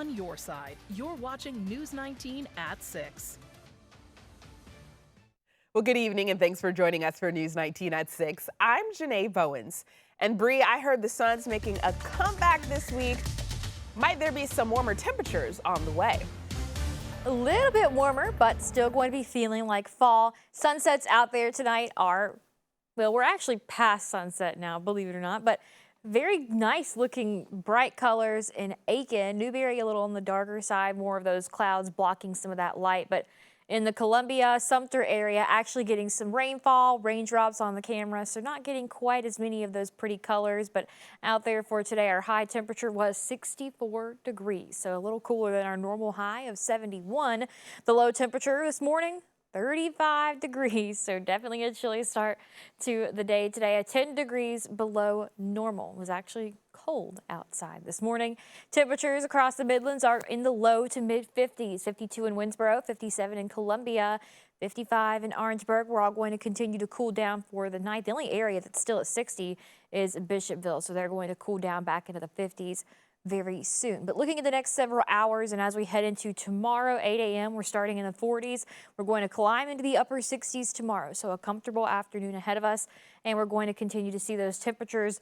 on your side. You're watching News 19 at 6. Well, good evening and thanks for joining us for News 19 at 6. I'm Janae Bowens. And Bree, I heard the sun's making a comeback this week. Might there be some warmer temperatures on the way? A little bit warmer, but still going to be feeling like fall. Sunsets out there tonight are, well, we're actually past sunset now, believe it or not, but very nice looking bright colors in Aiken. Newberry a little on the darker side, more of those clouds blocking some of that light. But in the Columbia, Sumter area, actually getting some rainfall, raindrops on the camera, so not getting quite as many of those pretty colors. But out there for today, our high temperature was 64 degrees, so a little cooler than our normal high of 71. The low temperature this morning, 35 degrees, so definitely a chilly start to the day today. 10 degrees below normal. It was actually cold outside this morning. Temperatures across the Midlands are in the low to mid 50s. 52 in Winsboro, 57 in Columbia, 55 in Orangeburg. We're all going to continue to cool down for the night. The only area that's still at 60 is Bishopville, so they're going to cool down back into the 50s very soon. But looking at the next several hours and as we head into tomorrow, 8 a.m., we're starting in the 40s. We're going to climb into the upper 60s tomorrow, so a comfortable afternoon ahead of us. And we're going to continue to see those temperatures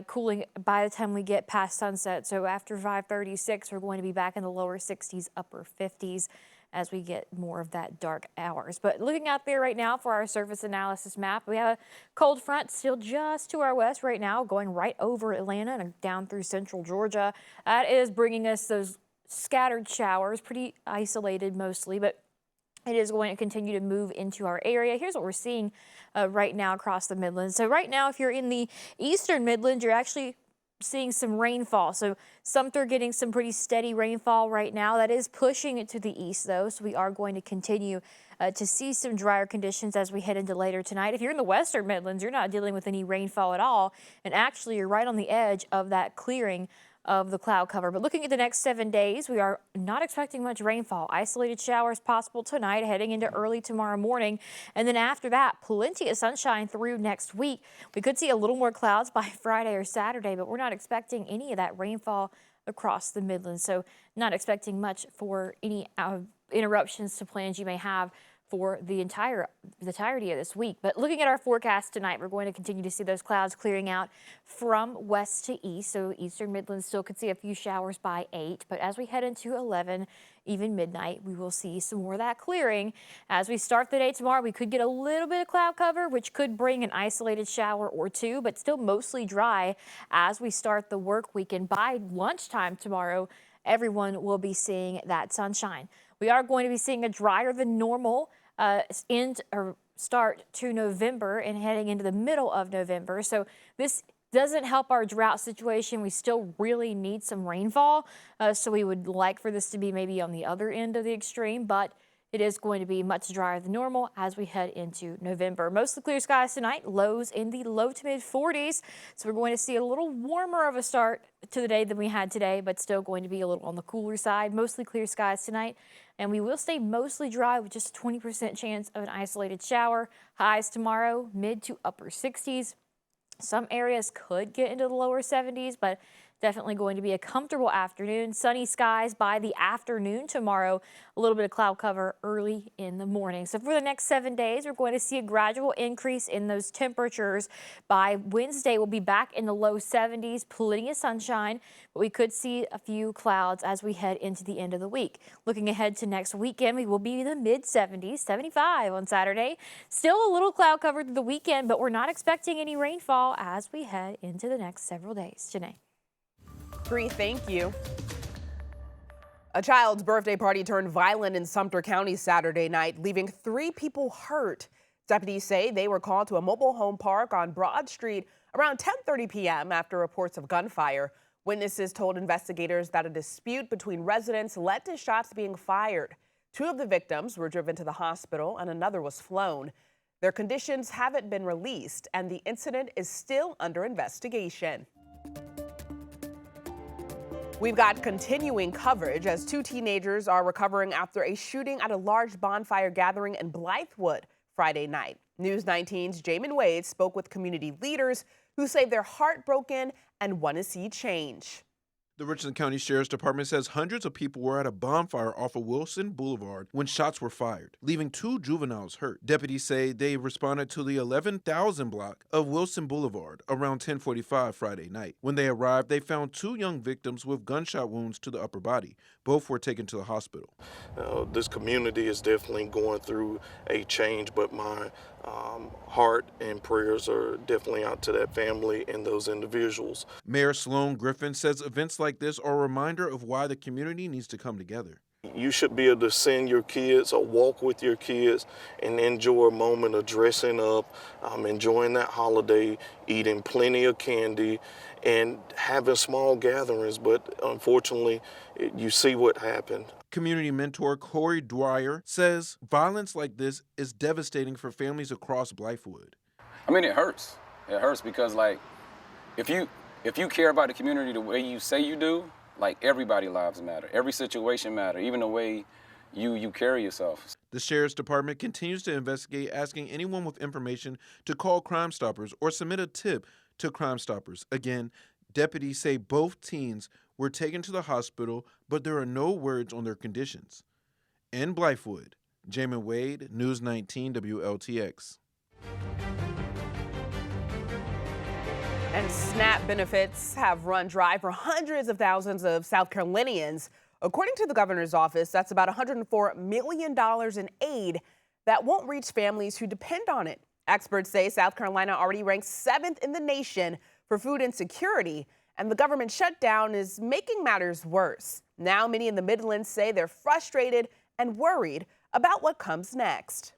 cooling by the time we get past sunset. So after 5:36, we're going to be back in the lower 60s, upper 50s as we get more of that dark hours. But looking out there right now for our surface analysis map, we have a cold front still just to our west right now, going right over Atlanta and down through central Georgia. That is bringing us those scattered showers, pretty isolated mostly, but it is going to continue to move into our area. Here's what we're seeing right now across the Midlands. So right now, if you're in the eastern Midlands, you're actually seeing some rainfall. So Sumter getting some pretty steady rainfall right now. That is pushing it to the east, though, so we are going to continue to see some drier conditions as we head into later tonight. If you're in the western Midlands, you're not dealing with any rainfall at all, and actually you're right on the edge of that clearing of the cloud cover. But looking at the next 7 days, we are not expecting much rainfall. Isolated showers possible tonight, heading into early tomorrow morning. And then after that, plenty of sunshine through next week. We could see a little more clouds by Friday or Saturday, but we're not expecting any of that rainfall across the Midlands. So not expecting much for any interruptions to plans you may have for the entirety of this week. But looking at our forecast tonight, we're going to continue to see those clouds clearing out from west to east. So eastern Midlands still could see a few showers by 8. But as we head into 11, even midnight, we will see some more of that clearing. As we start the day tomorrow, we could get a little bit of cloud cover, which could bring an isolated shower or two, but still mostly dry as we start the work week. And by lunchtime tomorrow, everyone will be seeing that sunshine. We are going to be seeing a drier than normal end or start to November and heading into the middle of November. So this doesn't help our drought situation. We still really need some rainfall. So we would like for this to be maybe on the other end of the extreme, but it is going to be much drier than normal as we head into November. Mostly clear skies tonight, lows in the low to mid 40s. So we're going to see a little warmer of a start to the day than we had today, but still going to be a little on the cooler side. Mostly clear skies tonight, and we will stay mostly dry with just a 20% chance of an isolated shower. Highs tomorrow, mid to upper 60s. Some areas could get into the lower 70s, but definitely going to be a comfortable afternoon. Sunny skies by the afternoon tomorrow. A little bit of cloud cover early in the morning. So for the next 7 days, we're going to see a gradual increase in those temperatures. By Wednesday, we'll be back in the low 70s, plenty of sunshine, but we could see a few clouds as we head into the end of the week. Looking ahead to next weekend, we will be in the mid 70s, 75 on Saturday. Still a little cloud cover through the weekend, but we're not expecting any rainfall as we head into the next several days. Janae. Bree, thank you. A child's birthday party turned violent in Sumter County Saturday night, leaving 3 people hurt. Deputies say they were called to a mobile home park on Broad Street around 10:30 p.m. after reports of gunfire. Witnesses told investigators that a dispute between residents led to shots being fired. 2 of the victims were driven to the hospital and another was flown. Their conditions haven't been released, and the incident is still under investigation. We've got continuing coverage as 2 teenagers are recovering after a shooting at a large bonfire gathering in Blythewood Friday night. News 19's Jamin Wade spoke with community leaders who say they're heartbroken and want to see change. The Richland County Sheriff's Department says hundreds of people were at a bonfire off of Wilson Boulevard when shots were fired, leaving 2 juveniles hurt. Deputies say they responded to the 11,000 block of Wilson Boulevard around 10:45 Friday night. When they arrived, they found 2 young victims with gunshot wounds to the upper body. Both were taken to the hospital. This community is definitely going through a change, but my heart and prayers are definitely out to that family and those individuals. Mayor Sloan Griffin says events like this are a reminder of why the community needs to come together. You should be able to send your kids or walk with your kids and enjoy a moment of dressing up, enjoying that holiday, eating plenty of candy, and having small gatherings. But unfortunately, you see what happened. Community mentor Corey Dwyer says violence like this is devastating for families across Blythewood. I mean, it hurts. It hurts because, like, if you care about the community the way you say you do, like, everybody's lives matter. Every situation matters, even the way you carry yourself. The Sheriff's Department continues to investigate, asking anyone with information to call Crime Stoppers or submit a tip to Crime Stoppers. Again, deputies say both teens were taken to the hospital, but there are no words on their conditions. In Blythewood, Jamin Wade, News 19 WLTX. And SNAP benefits have run dry for hundreds of thousands of South Carolinians. According to the governor's office, that's about $104 million in aid that won't reach families who depend on it. Experts say South Carolina already ranks 7th in the nation for food insecurity, and the government shutdown is making matters worse. Now, many in the Midlands say they're frustrated and worried about what comes next.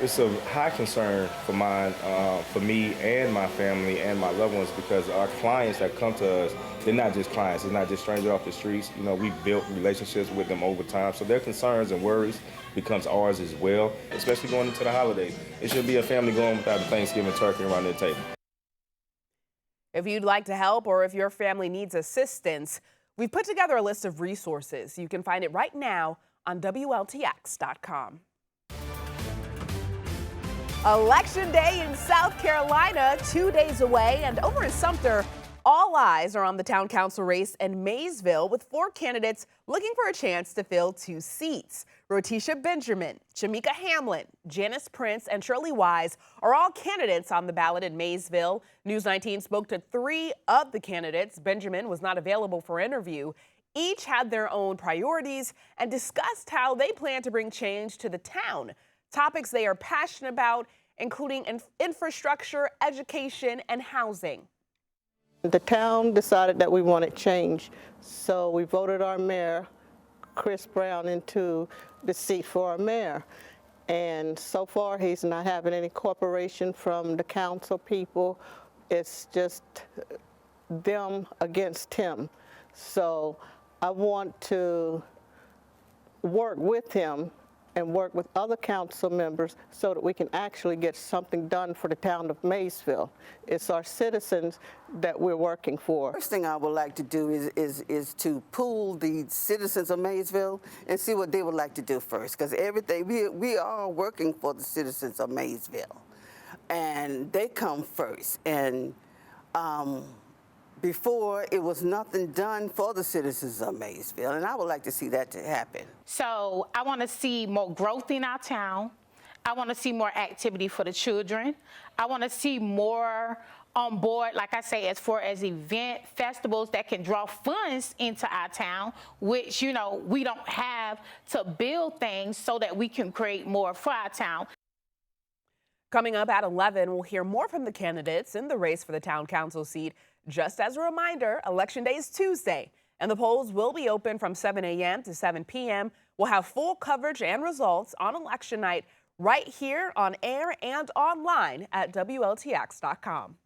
It's a high concern for me and my family and my loved ones, because our clients that come to us, they're not just clients. It's not just strangers off the streets. You know, we've built relationships with them over time, so their concerns and worries becomes ours as well, especially going into the holidays. It should be a family going without a Thanksgiving turkey around their table. If you'd like to help or if your family needs assistance, we've put together a list of resources. You can find it right now on WLTX.com. Election Day in South Carolina, 2 days away, and over in Sumter, all eyes are on the town council race in Mayesville, with 4 candidates looking for a chance to fill 2 seats. Rotisha Benjamin, Shamika Hamlin, Janice Prince, and Shirley Wise are all candidates on the ballot in Mayesville. News 19 spoke to 3 of the candidates. Benjamin was not available for interview. Each had their own priorities and discussed how they plan to bring change to the town. Topics they are passionate about, including infrastructure, education, and housing. The town decided that we wanted change, so we voted our mayor, Chris Brown, into the seat for our mayor. And so far, he's not having any cooperation from the council people. It's just them against him. So I want to work with him and work with other council members so that we can actually get something done for the town of Mayesville. It's our citizens that we're working for. First thing I would like to do is to pool the citizens of Mayesville and see what they would like to do first, because everything, we are working for the citizens of Mayesville, and they come first. And before, it was nothing done for the citizens of Mayesville, and I would like to see that to happen. So I want to see more growth in our town. I want to see more activity for the children. I want to see more on board, like I say, as far as event festivals that can draw funds into our town, which, you know, we don't have to build things so that we can create more for our town. Coming up at 11, we'll hear more from the candidates in the race for the town council seat. Just as a reminder, Election Day is Tuesday, and the polls will be open from 7 a.m. to 7 p.m. We'll have full coverage and results on election night right here on air and online at WLTX.com.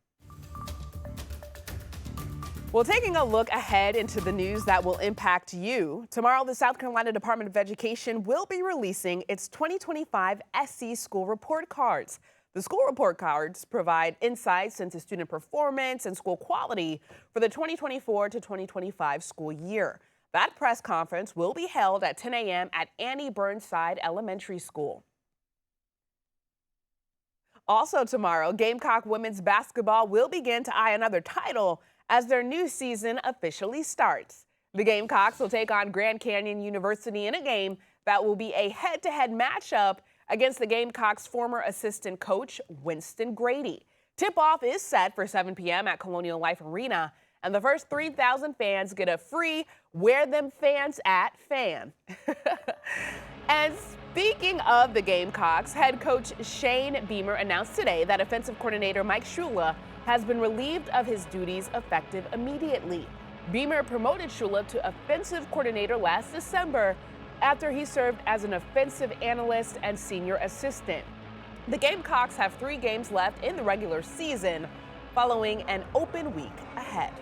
Well, taking a look ahead into the news that will impact you. Tomorrow, the South Carolina Department of Education will be releasing its 2025 SC School Report Cards. The school report cards provide insights into student performance and school quality for the 2024 to 2025 school year. That press conference will be held at 10 a.m. at Annie Burnside Elementary School. Also tomorrow, Gamecock women's basketball will begin to eye another title as their new season officially starts. The Gamecocks will take on Grand Canyon University in a game that will be a head-to-head matchup against the Gamecocks' former assistant coach, Winston Grady. Tip-off is set for 7 p.m. at Colonial Life Arena, and the first 3,000 fans get a free Where Them Fans At fan. And speaking of the Gamecocks, head coach Shane Beamer announced today that offensive coordinator Mike Shula has been relieved of his duties effective immediately. Beamer promoted Shula to offensive coordinator last December after he served as an offensive analyst and senior assistant. The Gamecocks have 3 games left in the regular season, following an open week ahead.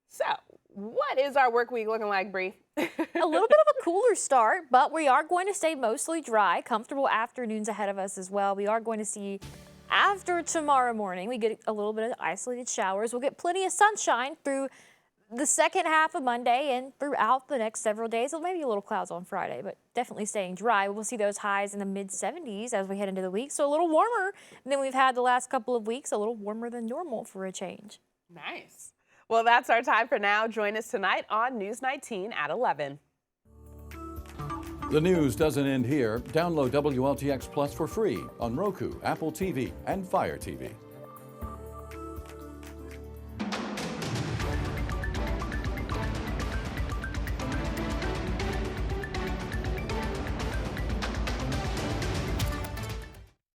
So, what is our work week looking like, Bree? A little bit of a cooler start, but we are going to stay mostly dry. Comfortable afternoons ahead of us as well. We are going to see after tomorrow morning, we get a little bit of isolated showers. We'll get plenty of sunshine through the second half of Monday and throughout the next several days. So maybe a little clouds on Friday, but definitely staying dry. We'll see those highs in the mid-70s as we head into the week. So a little warmer than we've had the last couple of weeks, a little warmer than normal for a change. Nice. Well, that's our time for now. Join us tonight on News 19 at 11. The news doesn't end here. Download WLTX Plus for free on Roku, Apple TV, and Fire TV.